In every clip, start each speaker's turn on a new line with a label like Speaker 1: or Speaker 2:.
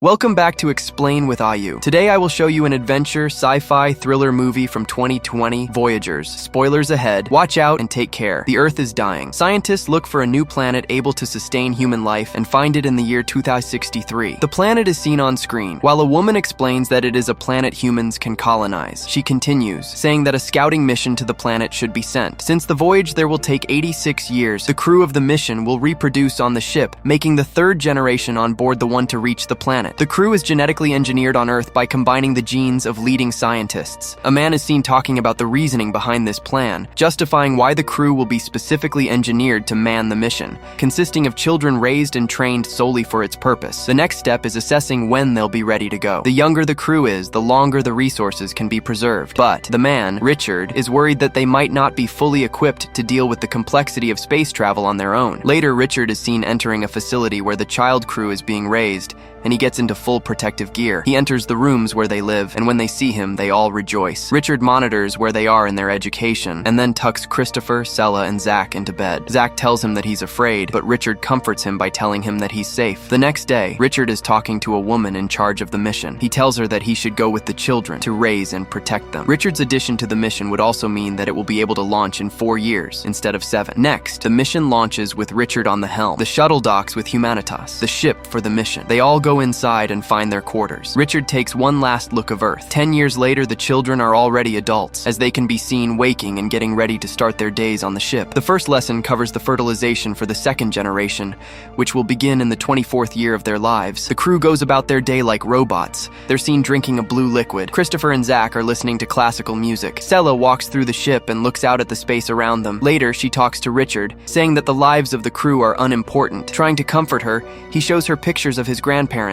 Speaker 1: Welcome back to Explain with Ayu. Today I will show you an adventure, sci-fi, thriller movie from 2020, Voyagers. Spoilers ahead. Watch out and take care. The Earth is dying. Scientists look for a new planet able to sustain human life and find it in the year 2063. The planet is seen on screen, while a woman explains that it is a planet humans can colonize. She continues, saying that a scouting mission to the planet should be sent. Since the voyage there will take 86 years, the crew of the mission will reproduce on the ship, making the third generation on board the one to reach the planet. The crew is genetically engineered on Earth by combining the genes of leading scientists. A man is seen talking about the reasoning behind this plan, justifying why the crew will be specifically engineered to man the mission, consisting of children raised and trained solely for its purpose. The next step is assessing when they'll be ready to go. The younger the crew is, the longer the resources can be preserved. But the man, Richard, is worried that they might not be fully equipped to deal with the complexity of space travel on their own. Later, Richard is seen entering a facility where the child crew is being raised, and he gets into full protective gear. He enters the rooms where they live, and when they see him, they all rejoice. Richard monitors where they are in their education, and then tucks Christopher, Sela, and Zach into bed. Zach tells him that he's afraid, but Richard comforts him by telling him that he's safe. The next day, Richard is talking to a woman in charge of the mission. He tells her that he should go with the children to raise and protect them. Richard's addition to the mission would also mean that it will be able to launch in 4 years instead of 7. Next, the mission launches with Richard on the helm. The shuttle docks with Humanitas, the ship for the mission. They all go inside and find their quarters. Richard takes one last look of Earth. 10 years later, the children are already adults, as they can be seen waking and getting ready to start their days on the ship. The first lesson covers the fertilization for the second generation, which will begin in the 24th year of their lives. The crew goes about their day like robots. They're seen drinking a blue liquid. Christopher and Zach are listening to classical music. Sela walks through the ship and looks out at the space around them. Later, she talks to Richard, saying that the lives of the crew are unimportant. Trying to comfort her, he shows her pictures of his grandparents,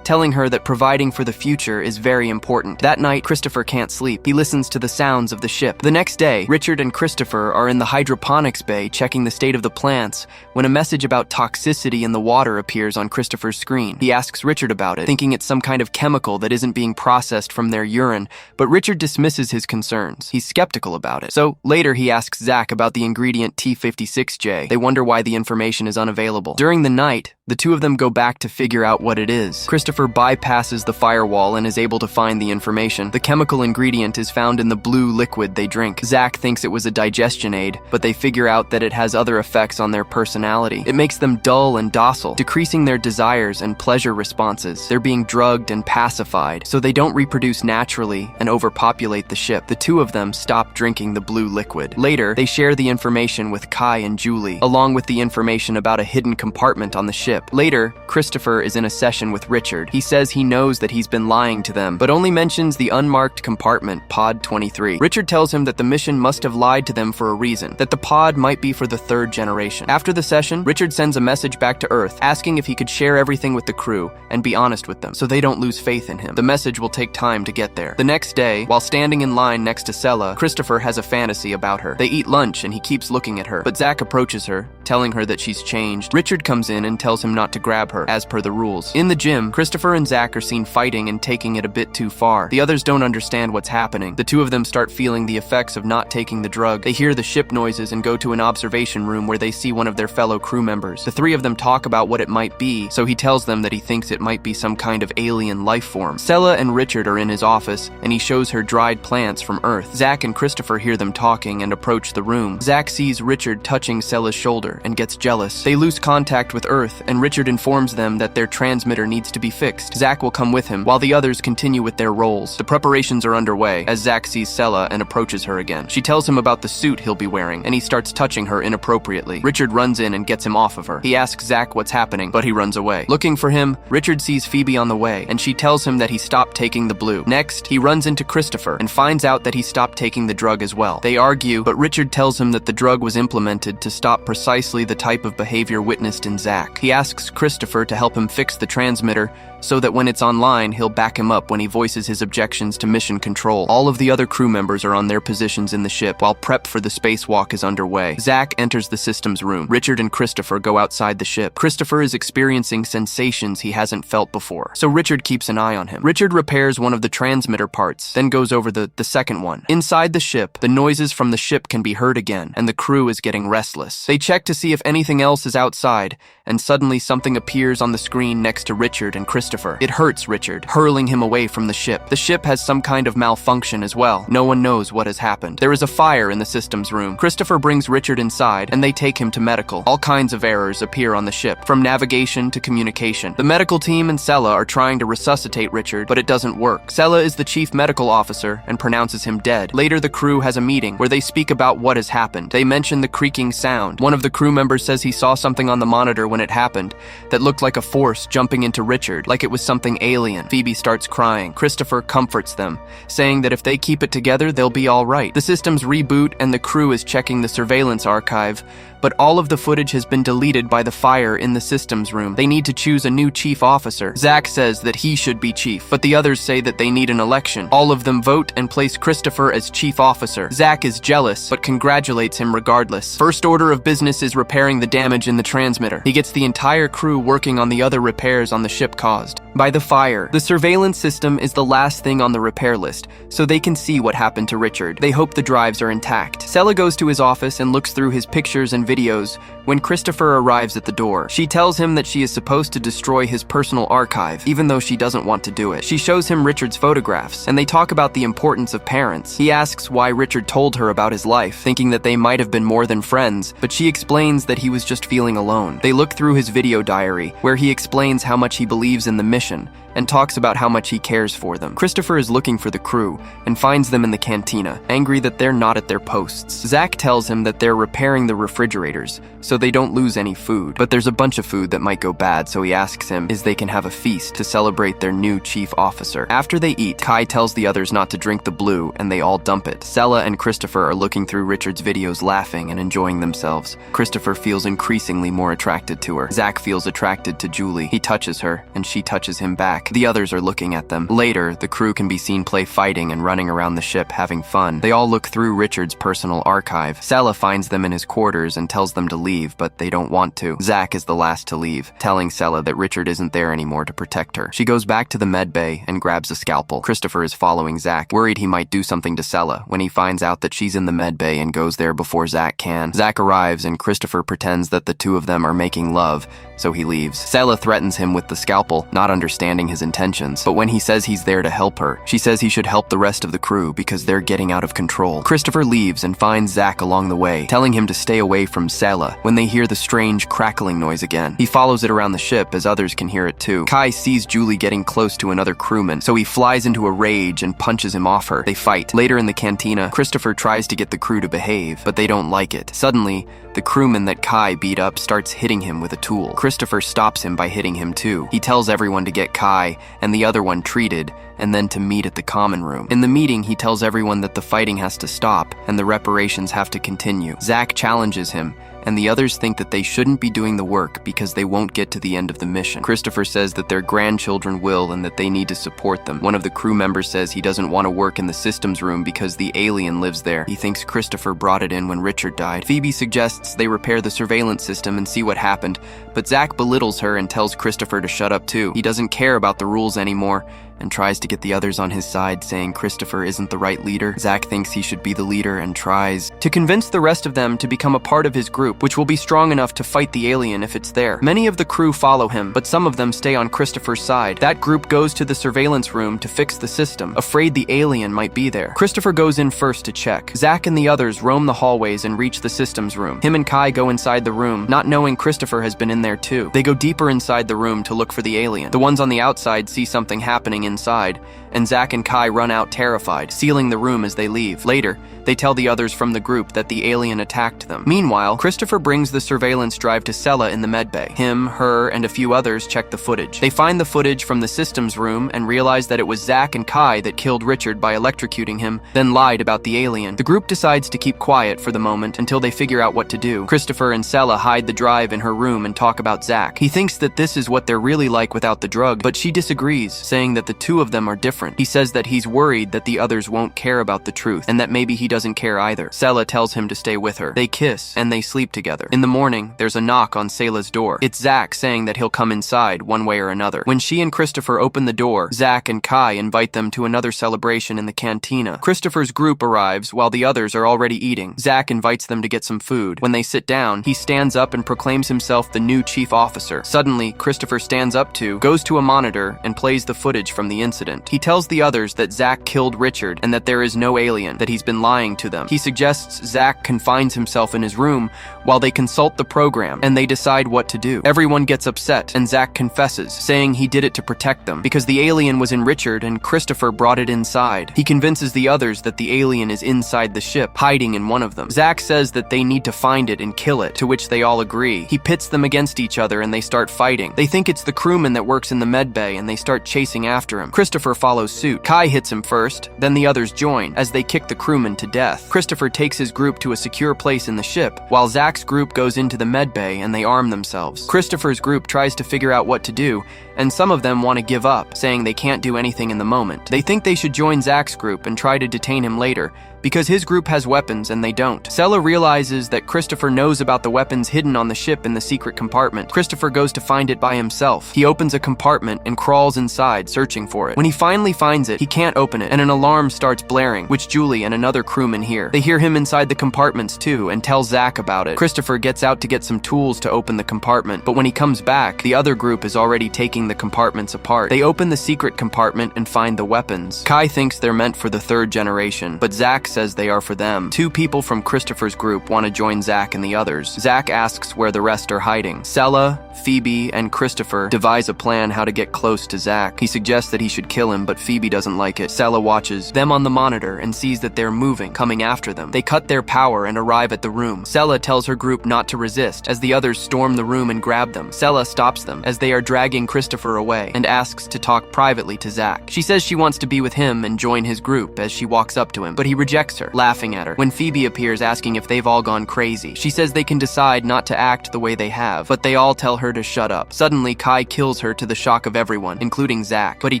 Speaker 1: telling her that providing for the future is very important. That night, Christopher can't sleep. He listens to the sounds of the ship. The next day, Richard and Christopher are in the hydroponics bay checking the state of the plants when a message about toxicity in the water appears on Christopher's screen. He asks Richard about it, thinking it's some kind of chemical that isn't being processed from their urine, but Richard dismisses his concerns. He's skeptical about it. So later, he asks Zach about the ingredient T56J. They wonder why the information is unavailable. During the night, the two of them go back to figure out what it is. Christopher bypasses the firewall and is able to find the information. The chemical ingredient is found in the blue liquid they drink. Zach thinks it was a digestion aid, but they figure out that it has other effects on their personality. It makes them dull and docile, decreasing their desires and pleasure responses. They're being drugged and pacified, so they don't reproduce naturally and overpopulate the ship. The two of them stop drinking the blue liquid. Later, they share the information with Kai and Julie, along with the information about a hidden compartment on the ship. Later, Christopher is in a session with Richard. He says he knows that he's been lying to them, but only mentions the unmarked compartment, Pod 23. Richard tells him that the mission must have lied to them for a reason, that the pod might be for the third generation. After the session, Richard sends a message back to Earth, asking if he could share everything with the crew and be honest with them, so they don't lose faith in him. The message will take time to get there. The next day, while standing in line next to Sela, Christopher has a fantasy about her. They eat lunch and he keeps looking at her, but Zach approaches her, telling her that she's changed. Richard comes in and tells him not to grab her, as per the rules. In the gym, Christopher and Zach are seen fighting and taking it a bit too far. The others don't understand what's happening. The two of them start feeling the effects of not taking the drug. They hear the ship noises and go to an observation room where they see one of their fellow crew members. The three of them talk about what it might be, so he tells them that he thinks it might be some kind of alien life form. Sela and Richard are in his office, and he shows her dried plants from Earth. Zach and Christopher hear them talking and approach the room. Zach sees Richard touching Sela's shoulder and gets jealous. They lose contact with Earth, and Richard informs them that their transmitter needs to be fixed. Zach will come with him, while the others continue with their roles. The preparations are underway, as Zach sees Sela and approaches her again. She tells him about the suit he'll be wearing, and he starts touching her inappropriately. Richard runs in and gets him off of her. He asks Zach what's happening, but he runs away. Looking for him, Richard sees Phoebe on the way, and she tells him that he stopped taking the blue. Next, he runs into Christopher and finds out that he stopped taking the drug as well. They argue, but Richard tells him that the drug was implemented to stop precisely the type of behavior witnessed in Zach. He asks Christopher to help him fix the transmitter so that when it's online, he'll back him up when he voices his objections to mission control. All of the other crew members are on their positions in the ship while prep for the spacewalk is underway. Zach enters the systems room. Richard and Christopher go outside the ship. Christopher is experiencing sensations he hasn't felt before, so Richard keeps an eye on him. Richard repairs one of the transmitter parts, then goes over the second one. Inside the ship, the noises from the ship can be heard again, and the crew is getting restless. They check to see if anything else is outside, and suddenly something appears on the screen next to Richard and Christopher. Christopher. It hurts Richard, hurling him away from the ship. The ship has some kind of malfunction as well. No one knows what has happened. There is a fire in the systems room. Christopher brings Richard inside, and they take him to medical. All kinds of errors appear on the ship, from navigation to communication. The medical team and Sela are trying to resuscitate Richard, but it doesn't work. Sela is the chief medical officer and pronounces him dead. Later, the crew has a meeting where they speak about what has happened. They mention the creaking sound. One of the crew members says he saw something on the monitor when it happened that looked like a force jumping into Richard, like it was something alien. Phoebe starts crying. Christopher comforts them, saying that if they keep it together, they'll be all right. The systems reboot and the crew is checking the surveillance archive, but all of the footage has been deleted by the fire in the systems room. They need to choose a new chief officer. Zach says that he should be chief, but the others say that they need an election. All of them vote and place Christopher as chief officer. Zach is jealous, but congratulates him regardless. First order of business is repairing the damage in the transmitter. He gets the entire crew working on the other repairs on the ship caused by the fire. The surveillance system is the last thing on the repair list, so they can see what happened to Richard. They hope the drives are intact. Sela goes to his office and looks through his pictures and videos when Christopher arrives at the door. She tells him that she is supposed to destroy his personal archive, even though she doesn't want to do it. She shows him Richard's photographs, and they talk about the importance of parents. He asks why Richard told her about his life, thinking that they might have been more than friends, but she explains that he was just feeling alone. They look through his video diary, where he explains how much he believes in the mission, and talks about how much he cares for them. Christopher is looking for the crew and finds them in the cantina, angry that they're not at their posts. Zach tells him that they're repairing the refrigerators so they don't lose any food, but there's a bunch of food that might go bad, so he asks him if they can have a feast to celebrate their new chief officer. After they eat, Kai tells the others not to drink the blue, and they all dump it. Sela and Christopher are looking through Richard's videos, laughing and enjoying themselves. Christopher feels increasingly more attracted to her. Zach feels attracted to Julie. He touches her, and she touches him back. The others are looking at them. Later, the crew can be seen fighting and running around the ship, having fun. They all look through Richard's personal archive. Sela finds them in his quarters and tells them to leave, but they don't want to. Zach is the last to leave, telling Sela that Richard isn't there anymore to protect her. She goes back to the med bay and grabs a scalpel. Christopher is following Zach, worried he might do something to Sela, when he finds out that she's in the med bay and goes there before Zach can. Zach arrives and Christopher pretends that the two of them are making love, so he leaves. Sela threatens him with the scalpel, not understanding his intentions, but when he says he's there to help her, she says he should help the rest of the crew because they're getting out of control. Christopher leaves and finds Zach along the way, telling him to stay away from Sela when they hear the strange crackling noise again. He follows it around the ship as others can hear it too. Kai sees Julie getting close to another crewman, so he flies into a rage and punches him off her. They fight. Later in the cantina, Christopher tries to get the crew to behave, but they don't like it. Suddenly, the crewman that Kai beat up starts hitting him with a tool. Christopher stops him by hitting him too. He tells everyone to get Kai and the other one treated, and then to meet at the common room. In the meeting, he tells everyone that the fighting has to stop and the reparations have to continue. Zach challenges him, and the others think that they shouldn't be doing the work because they won't get to the end of the mission. Christopher says that their grandchildren will and that they need to support them. One of the crew members says he doesn't want to work in the systems room because the alien lives there. He thinks Christopher brought it in when Richard died. Phoebe suggests they repair the surveillance system and see what happened, but Zach belittles her and tells Christopher to shut up too. He doesn't care about the rules anymore and tries to get the others on his side, saying Christopher isn't the right leader. Zach thinks he should be the leader and tries to convince the rest of them to become a part of his group, which will be strong enough to fight the alien if it's there. Many of the crew follow him, but some of them stay on Christopher's side. That group goes to the surveillance room to fix the system, afraid the alien might be there. Christopher goes in first to check. Zach and the others roam the hallways and reach the systems room. Him and Kai go inside the room, not knowing Christopher has been in there too. They go deeper inside the room to look for the alien. The ones on the outside see something happening inside, and Zach and Kai run out terrified, sealing the room as they leave. Later, they tell the others from the group that the alien attacked them. Meanwhile, Christopher brings the surveillance drive to Sela in the medbay. Him, her, and a few others check the footage. They find the footage from the systems room and realize that it was Zach and Kai that killed Richard by electrocuting him, then lied about the alien. The group decides to keep quiet for the moment until they figure out what to do. Christopher and Sela hide the drive in her room and talk about Zach. He thinks that this is what they're really like without the drug, but she disagrees, saying that the two of them are different different. He says that he's worried that the others won't care about the truth, and that maybe he doesn't care either. Sela tells him to stay with her. They kiss, and they sleep together. In the morning, there's a knock on Sela's door. It's Zach saying that he'll come inside one way or another. When she and Christopher open the door, Zach and Kai invite them to another celebration in the cantina. Christopher's group arrives while the others are already eating. Zach invites them to get some food. When they sit down, he stands up and proclaims himself the new chief officer. Suddenly, Christopher stands up goes to a monitor, and plays the footage from the incident. He tells the others that Zach killed Richard and that there is no alien, that he's been lying to them. He suggests Zach confines himself in his room while they consult the program and they decide what to do. Everyone gets upset and Zach confesses, saying he did it to protect them because the alien was in Richard and Christopher brought it inside. He convinces the others that the alien is inside the ship, hiding in one of them. Zach says that they need to find it and kill it, to which they all agree. He pits them against each other and they start fighting. They think it's the crewman that works in the med bay and they start chasing after him. Christopher follows suit. Kai hits him first, then the others join as they kick the crewman to death. Christopher takes his group to a secure place in the ship, while Zach's group goes into the med bay and they arm themselves. Christopher's group tries to figure out what to do, and some of them want to give up, saying they can't do anything in the moment. They think they should join Zach's group and try to detain him later, because his group has weapons and they don't. Sela realizes that Christopher knows about the weapons hidden on the ship in the secret compartment. Christopher goes to find it by himself. He opens a compartment and crawls inside, searching for it. When he finally finds it, he can't open it, and an alarm starts blaring, which Julie and another crewman hear. They hear him inside the compartments too, and tell Zach about it. Christopher gets out to get some tools to open the compartment, but when he comes back, the other group is already taking the compartments apart. They open the secret compartment and find the weapons. Kai thinks they're meant for the third generation, but Zach says they are for them. Two people from Christopher's group want to join Zach and the others. Zach asks where the rest are hiding. Sela, Phoebe, and Christopher devise a plan how to get close to Zach. He suggests that he should kill him, but Phoebe doesn't like it. Sela watches them on the monitor and sees that they're moving, coming after them. They cut their power and arrive at the room. Sela tells her group not to resist as the others storm the room and grab them. Sela stops them as they are dragging Christopher away and asks to talk privately to Zach. She says she wants to be with him and join his group as she walks up to him, but he rejects her, laughing at her. When Phoebe appears asking if they've all gone crazy, she says they can decide not to act the way they have, but they all tell her to shut up. Suddenly, Kai kills her to the shock of everyone, including Zach, but he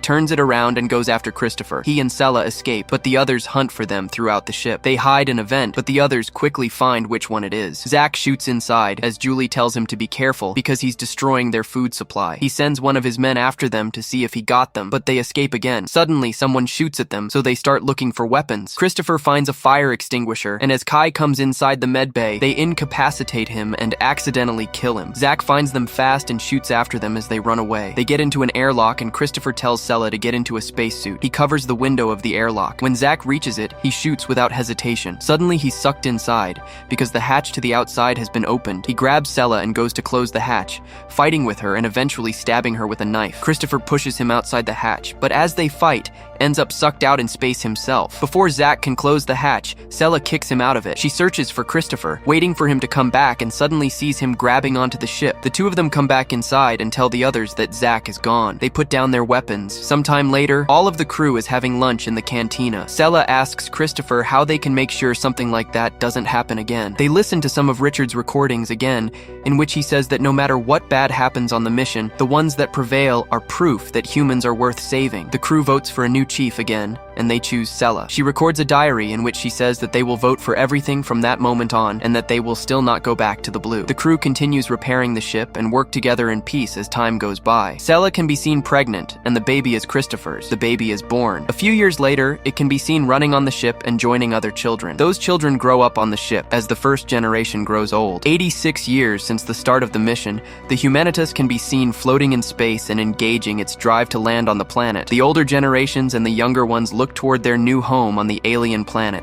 Speaker 1: turns it around and goes after Christopher. He and Sela escape, but the others hunt for them throughout the ship. They hide in a vent, but the others quickly find which one it is. Zach shoots inside as Julie tells him to be careful because he's destroying their food supply. He sends one of his men after them to see if he got them, but they escape again. Suddenly, someone shoots at them, so they start looking for weapons. Christopher finds a fire extinguisher, and as Kai comes inside the med bay, they incapacitate him and accidentally kill him. Zach finds them fast and shoots after them as they run away. They get into an airlock and Christopher tells Sela to get into a spacesuit. He covers the window of the airlock. When Zach reaches it, he shoots without hesitation. Suddenly he's sucked inside because the hatch to the outside has been opened. He grabs Sela and goes to close the hatch, fighting with her and eventually stabbing her with a knife. Christopher pushes him outside the hatch, but as they fight, ends up sucked out in space himself. Before Zach can close the hatch, Sela kicks him out of it. She searches for Christopher, waiting for him to come back, and suddenly sees him grabbing onto the ship. The two of them come back inside and tell the others that Zach is gone. They put down their weapons. Sometime later, all of the crew is having lunch in the cantina. Sela asks Christopher how they can make sure something like that doesn't happen again. They listen to some of Richard's recordings again, in which he says that no matter what bad happens on the mission, the ones that prevail are proof that humans are worth saving. The crew votes for a new chief again, and they choose Sela. She records a diary in which she says that they will vote for everything from that moment on and that they will still not go back to the blue. The crew continues repairing the ship and work together in peace as time goes by. Sela can be seen pregnant, and the baby is Christopher's. The baby is born. A few years later, it can be seen running on the ship and joining other children. Those children grow up on the ship as the first generation grows old. 86 years since the start of the mission, the Humanitas can be seen floating in space and engaging its drive to land on the planet. The older generations and the younger ones look toward their new home on the alien planet.